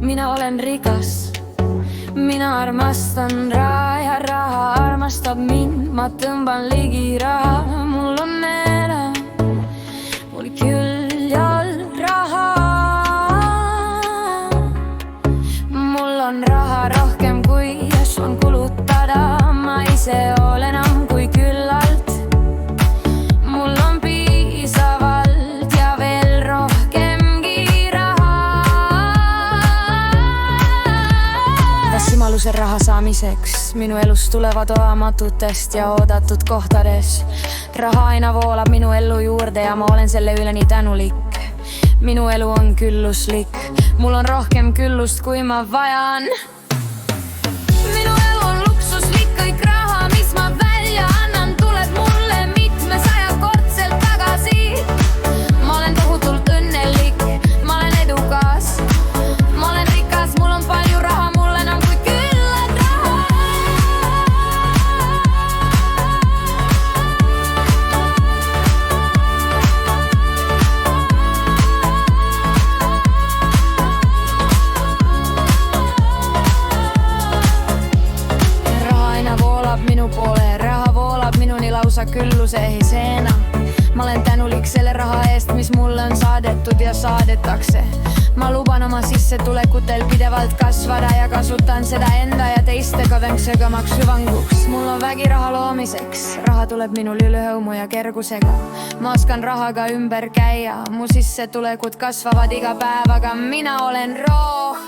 mina olen rikas. Mina armastan raha ja raha armastab mind. Ma tõmban ligi raha, mul on elam, mul küll all raha. Mul on raha rohkem kui oskan kulutada. Ma ise olen enam kui küllalt. Mul on piisavalt ja veel rohkemgi raha. Võimalused raha saamiseks minu elus tulevad oodamatutest ja oodatud kohtades. Raha aina voolab minu ellu juurde ja ma olen selle üle nii tänulik. Minu elu on külluslik, mul on rohkem küllust kui ma vajan. Minu elu on luksuslik, kõik raha, mis ma välja annan, tuleb mulle mitmesajakordselt tagasi. Ma olen tohutult õnnelik, ma olen edukas, ma olen rikas, mul on palju raha, mul enam kui küllalt raha. Raha aina voolab minu poole, raha voolab minuni lausa külluse ehiseena. Ma olen tänulik selle raha eest, mis mulle on saadetud ja saadetakse. Ma luban oma sissetulekutel pidevalt kasvada ja kasutan seda enda ja teistega vänksegamaks hüvanguks. Mul on vägi raha loomiseks, raha tuleb minul üle hõumu ja kergusega. Ma oskan rahaga ümber käia, mu sissetulekud kasvavad iga päevaga, mina olen roh.